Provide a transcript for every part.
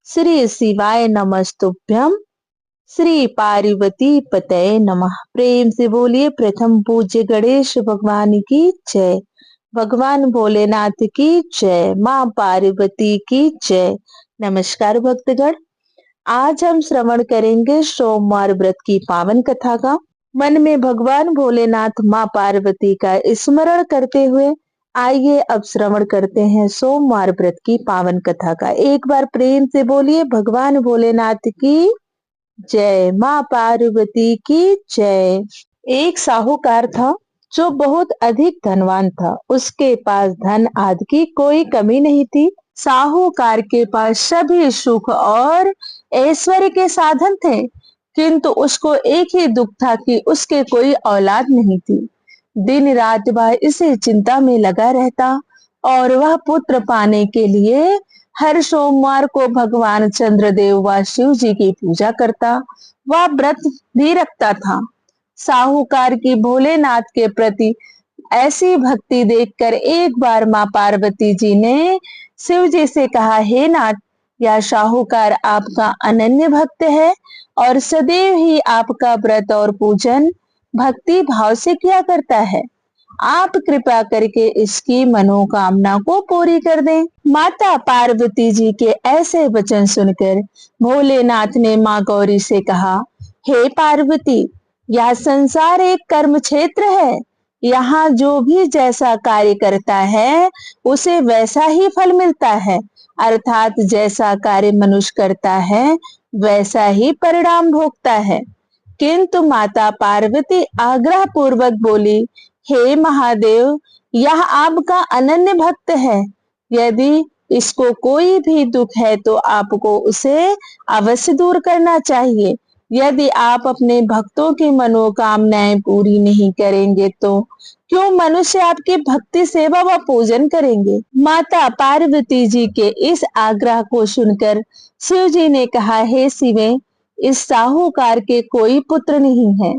श्री शिवाय नमस्तुभ्यम। श्री पार्वती पतये नमः। प्रेम से बोलिए प्रथम पूज्य गणेश भगवान की जय, भगवान भोलेनाथ की जय, माँ पार्वती की जय। नमस्कार भक्तगण, आज हम श्रवण करेंगे सोमवार व्रत की पावन कथा का। मन में भगवान भोलेनाथ माँ पार्वती का स्मरण करते हुए आइए अब श्रवण करते हैं सोमवार व्रत की पावन कथा का। एक बार प्रेम से बोलिए भगवान भोलेनाथ की जय, माँ पार्वती की जय। एक साहूकार था जो बहुत अधिक धनवान था। उसके पास धन आदि की कोई कमी नहीं थी। साहूकार के पास सभी सुख और ऐश्वर्य के साधन थे, किंतु उसको एक ही दुख था कि उसके कोई औलाद नहीं थी। दिन रात वह इसी चिंता में लगा रहता और वह पुत्र पाने के लिए हर सोमवार को भगवान चंद्रदेव व शिव जी की पूजा करता। वह व्रत भी रखता था। साहूकार की भोलेनाथ के प्रति ऐसी भक्ति देखकर एक बार माँ पार्वती जी ने शिव जी से कहा, हे नाथ, यह साहूकार आपका अनन्य भक्त है और सदैव ही आपका व्रत और पूजन भक्ति भाव से किया करता है। आप कृपा करके इसकी मनोकामना को पूरी कर दें। माता पार्वती जी के ऐसे वचन सुनकर भोलेनाथ ने माँ गौरी से कहा, हे पार्वती, यह संसार एक कर्म क्षेत्र है। यहाँ जो भी जैसा कार्य करता है उसे वैसा ही फल मिलता है, अर्थात जैसा कार्य मनुष्य करता है वैसा ही परिणाम भोगता है। किंतु माता पार्वती आग्रह पूर्वक बोली, हे महादेव, यह आपका अनन्य भक्त है। यदि इसको कोई भी दुख है तो आपको उसे अवश्य दूर करना चाहिए। यदि आप अपने भक्तों की मनोकामनाएं पूरी नहीं करेंगे तो क्यों मनुष्य आपकी भक्ति सेवा व पूजन करेंगे। माता पार्वती जी के इस आग्रह को सुनकर शिव जी ने कहा, हे शिवे, इस साहूकार के कोई पुत्र नहीं है,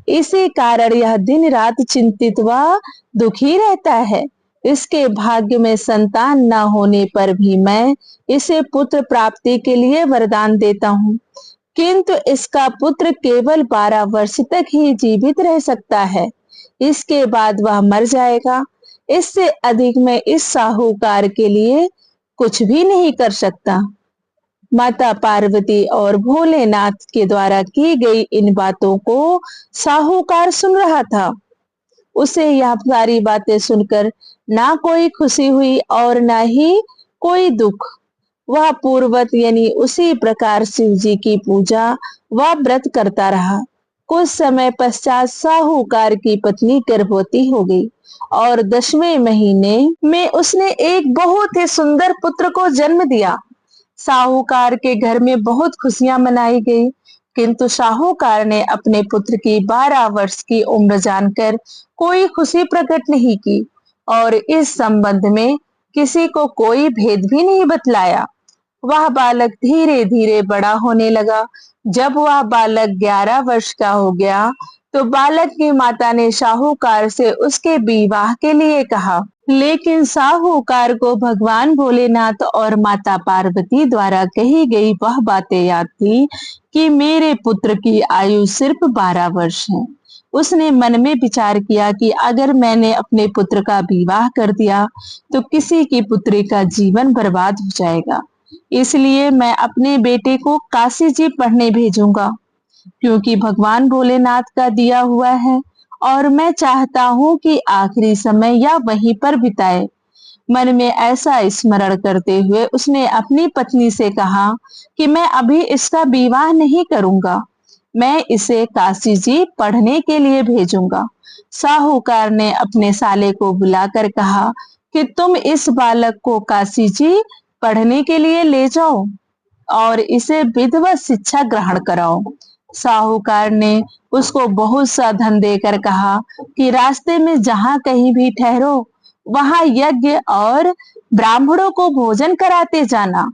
इसी कारण यह दिन रात चिंतित व दुखी रहता है। इसके भाग्य में संतान न होने पर भी मैं इसे पुत्र प्राप्ति के लिए वरदान देता हूँ, किंतु इसका पुत्र केवल 12 वर्ष तक ही जीवित रह सकता है, इसके बाद वह मर जाएगा। इससे अधिक मैं इस साहूकार के लिए कुछ भी नहीं कर सकता। माता पार्वती और भोलेनाथ के द्वारा की गई इन बातों को साहूकार सुन रहा था। उसे यह सारी बातें सुनकर ना कोई खुशी हुई और ना ही कोई दुख। वह पूर्वत यानी उसी प्रकार शिव जी की पूजा व व्रत करता रहा। कुछ समय पश्चात साहूकार की पत्नी गर्भवती हो गई और 10वें महीने में उसने एक बहुत ही सुंदर पुत्र को जन्म दिया। साहूकार के घर में बहुत खुशियां मनाई गई, किंतु साहूकार ने अपने पुत्र की 12 वर्ष की उम्र जानकर कोई खुशी प्रकट नहीं की और इस संबंध में किसी को कोई भेद भी नहीं बतलाया। वह बालक धीरे धीरे बड़ा होने लगा। जब वह बालक 11 वर्ष का हो गया तो बालक की माता ने साहूकार से उसके विवाह के लिए कहा, लेकिन साहूकार को भगवान भोलेनाथ और माता पार्वती द्वारा कही गई वह बातें याद थी कि मेरे पुत्र की आयु सिर्फ 12 वर्ष है। उसने मन में विचार किया कि अगर मैंने अपने पुत्र का विवाह कर दिया तो किसी की पुत्री का जीवन बर्बाद हो जाएगा, इसलिए मैं अपने बेटे को काशी जी पढ़ने भेजूंगा, क्योंकि भगवान भोलेनाथ का दिया हुआ है और मैं चाहता हूँ कि आखिरी समय या वहीं पर बिताए। मन में ऐसा स्मरण करते हुए उसने अपनी पत्नी से कहा कि मैं अभी इसका विवाह नहीं करूंगा, मैं इसे काशी जी पढ़ने के लिए भेजूंगा। साहूकार ने अपने साले को बुलाकर कहा कि तुम इस बालक को काशी जी पढ़ने के लिए ले जाओ और इसे विधिवत शिक्षा ग्रहण कराओ। साहूकार ने उसको बहुत सा धन देकर कहा कि रास्ते में जहां कहीं भी ठहरो वहां यज्ञ और ब्राह्मणों को भोजन कराते जाना।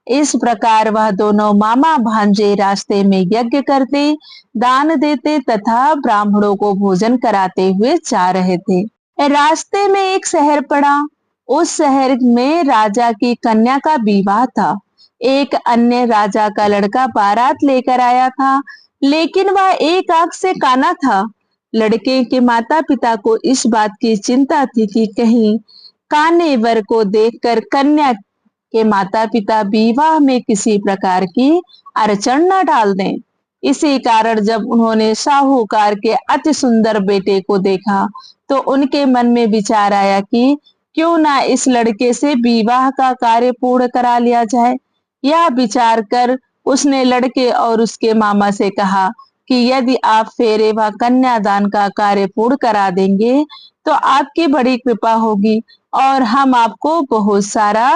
इस प्रकार वह दोनों मामा भांजे रास्ते में यज्ञ करते, दान देते तथा ब्राह्मणों को भोजन कराते हुए जा रहे थे। रास्ते में एक शहर पड़ा। उस शहर में राजा की कन्या का विवाह था। एक अन्य राजा का लड़का बारात लेकर आया था, लेकिन वह एक आंख से काना था। लड़के के माता पिता को इस बात की चिंता थी कि कहीं काने वर को देखकर कन्या के माता पिता विवाह में किसी प्रकार की अड़चन न डाल दें। इसी कारण जब उन्होंने साहूकार के अति सुंदर बेटे को देखा तो उनके मन में विचार आया कि क्यों ना इस लड़के से विवाह का कार्य पूर्ण करा लिया जाए। यह विचार कर उसने लड़के और उसके मामा से कहा कि यदि आप फेरे व कन्यादान का कार्य पूर्ण करा देंगे तो आपकी बड़ी कृपा होगी और हम आपको बहुत सारा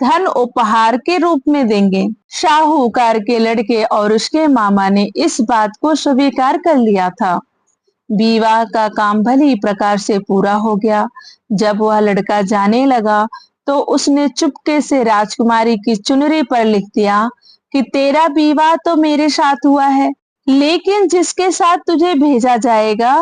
धन उपहार के रूप में देंगे। शाहूकार के लड़के और उसके मामा ने इस बात को स्वीकार कर लिया था। विवाह का काम भली प्रकार से पूरा हो गया। जब वह लड़का जाने लगा तो उसने चुपके से राजकुमारी की चुनरी पर लिख दिया कि तेरा विवाह तो मेरे साथ हुआ है, लेकिन जिसके साथ तुझे भेजा जाएगा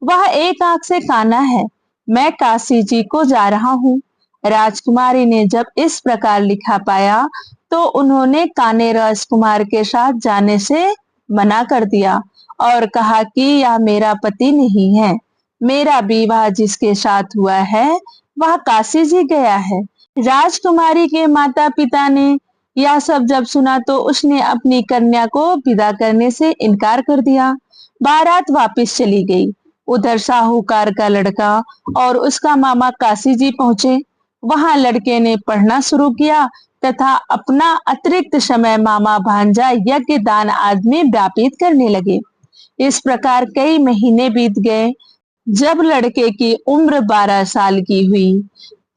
वह एक आंख से काना है। मैं काशी जी को जा रहा हूँ। राजकुमारी ने जब इस प्रकार लिखा पाया तो उन्होंने काने राजकुमार के साथ जाने से मना कर दिया और कहा कि यह मेरा पति नहीं है। मेरा विवाह जिसके साथ हुआ है वह काशी जी गया है। राजकुमारी के माता पिता ने यह सब जब सुना तो उसने अपनी कन्या को विदा करने से इनकार कर दिया। बारात वापस चली गई। उधर साहूकार का लड़का और उसका मामा काशी जी पहुंचे। वहां लड़के ने पढ़ना शुरू किया तथा अपना अतिरिक्त समय मामा भांजा यज्ञ दान आदि में व्यापित करने लगे। इस प्रकार कई महीने बीत गए। जब लड़के की उम्र 12 साल की हुई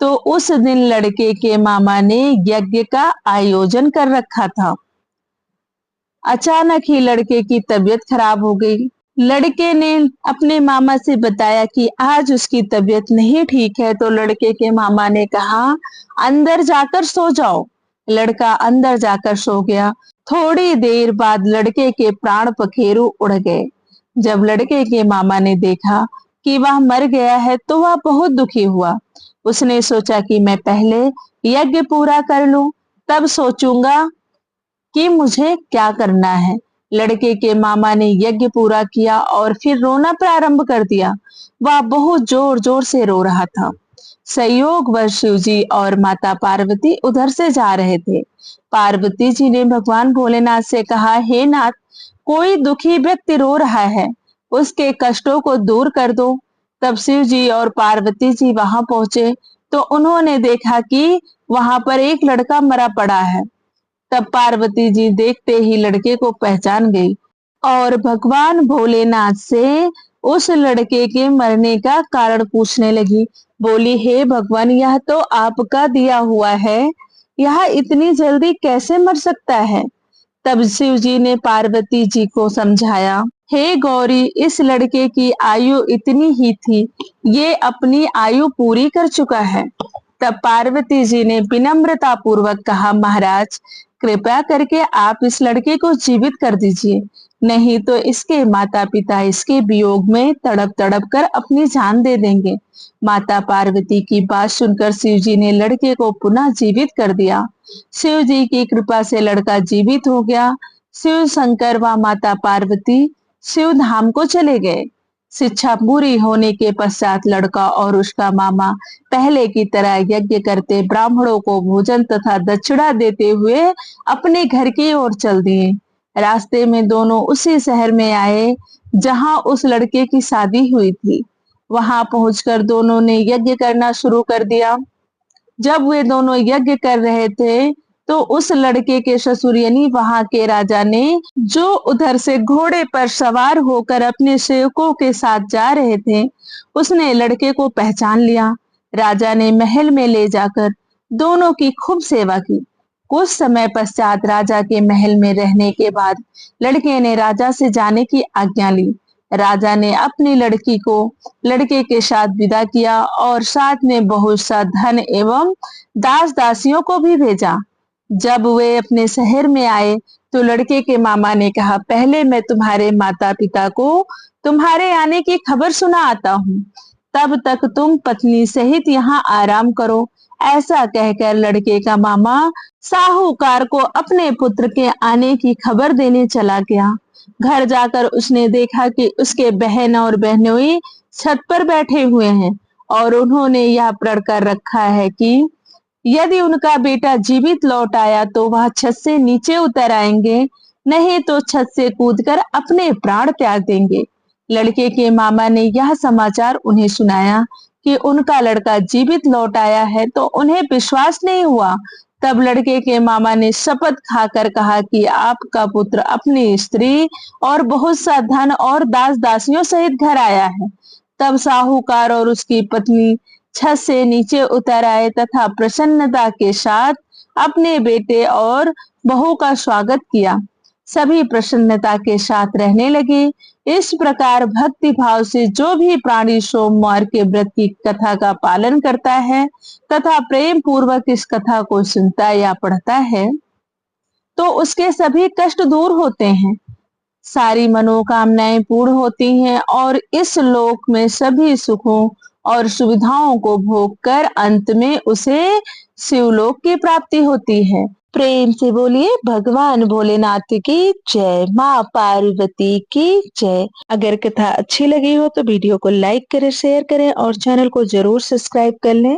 तो उस दिन लड़के के मामा ने यज्ञ का आयोजन कर रखा था। अचानक ही लड़के की तबीयत खराब हो गई। लड़के ने अपने मामा से बताया कि आज उसकी तबीयत नहीं ठीक है, तो लड़के के मामा ने कहा अंदर जाकर सो जाओ। लड़का अंदर जाकर सो गया। थोड़ी देर बाद लड़के के प्राण पखेरु उड़ गए। जब लड़के के मामा ने देखा कि वह मर गया है तो वह बहुत दुखी हुआ। उसने सोचा कि मैं पहले यज्ञ पूरा कर लूं, तब सोचूंगा कि मुझे क्या करना है। लड़के के मामा ने यज्ञ पूरा किया और फिर रोना प्रारंभ कर दिया। वह बहुत जोर जोर से रो रहा था। संयोगवश शिव जी और माता पार्वती उधर से जा रहे थे। पार्वती जी ने भगवान भोलेनाथ से कहा, हे नाथ, कोई दुखी व्यक्ति रो रहा है, उसके कष्टों को दूर कर दो। तब शिव जी और पार्वती जी वहां पहुंचे तो उन्होंने देखा कि वहां पर एक लड़का मरा पड़ा है। तब पार्वती जी देखते ही लड़के को पहचान गई और भगवान भोलेनाथ से उस लड़के के मरने का कारण पूछने लगी। बोली, हे भगवान, यह तो आपका दिया हुआ है, यह इतनी जल्दी कैसे मर सकता है। तब शिव जी ने पार्वती जी को समझाया, हे गौरी, इस लड़के की आयु इतनी ही थी, ये अपनी आयु पूरी कर चुका है। तब पार्वती जी ने विनम्रता पूर्वक कहा, महाराज, कृपया करके आप इस लड़के को जीवित कर दीजिए, नहीं तो इसके माता पिता इसके वियोग में तड़प तड़प कर अपनी जान दे देंगे। माता पार्वती की बात सुनकर शिव जी ने लड़के को पुनः जीवित कर दिया। शिव जी की कृपा से लड़का जीवित हो गया। शिव शंकर व माता पार्वती शिव धाम को चले गए। शिक्षा पूरी होने के पश्चात लड़का और उसका मामा पहले की तरह यज्ञ करते ब्राह्मणों को भोजन तथा दक्षिणा देते हुए अपने घर की ओर चल दिए। रास्ते में दोनों उसी शहर में आए जहां उस लड़के की शादी हुई थी। वहां पहुंचकर दोनों ने यज्ञ करना शुरू कर दिया। जब वे दोनों यज्ञ कर रहे थे तो उस लड़के के ससुर यानी वहां के राजा ने, जो उधर से घोड़े पर सवार होकर अपने सेवकों के साथ जा रहे थे, उसने लड़के को पहचान लिया। राजा ने महल में ले जाकर दोनों की खूब सेवा की। कुछ समय पश्चात राजा के महल में रहने के बाद लड़के ने राजा से जाने की आज्ञा ली। राजा ने अपनी लड़की को लड़के के साथ विदा किया और साथ में बहुत सा धन एवं दास दासियों को भी भेजा। जब वे अपने शहर में आए तो लड़के के मामा ने कहा, पहले मैं तुम्हारे माता पिता को तुम्हारे आने की खबर सुना आता हूँ, तब तक तुम पत्नी सहित यहाँ आराम करो ऐसा कहकर लड़के का मामा साहूकार को अपने पुत्र के आने की खबर देने चला गया। घर जाकर उसने देखा कि उसके बहन और बहनोई छत पर बैठे हुए हैं और उन्होंने यह प्रण कर रखा है कि यदि उनका बेटा जीवित लौट आया तो वह छत से नीचे उतर आएंगे, नहीं तो छत से कूदकर अपने प्राण त्याग देंगे। लड़के के मामा ने यह समाचार उन्हें सुनाया कि उनका लड़का जीवित लौट आया है तो उन्हें विश्वास नहीं हुआ। तब लड़के के मामा ने शपथ खाकर कहा कि आपका पुत्र अपनी स्त्री और बहुत सा धन और दास दासियों सहित घर आया है। तब साहूकार और उसकी पत्नी छत से नीचे उतर आए तथा प्रसन्नता के साथ अपने बेटे और बहू का स्वागत किया। सभी प्रसन्नता के साथ रहने लगे। इस प्रकार भक्ति भाव से जो भी प्राणी सोमवार के व्रत की कथा का पालन करता है तथा प्रेम पूर्वक इस कथा को सुनता या पढ़ता है तो उसके सभी कष्ट दूर होते हैं, सारी मनोकामनाएं पूर्ण होती हैं और इस लोक में सभी सुखों और सुविधाओं को भोग कर अंत में उसे शिवलोक की प्राप्ति होती है। प्रेम से बोलिए भगवान भोलेनाथ की जय, माँ पार्वती की जय। अगर कथा अच्छी लगी हो तो वीडियो को लाइक करें, शेयर करें और चैनल को जरूर सब्सक्राइब कर लें।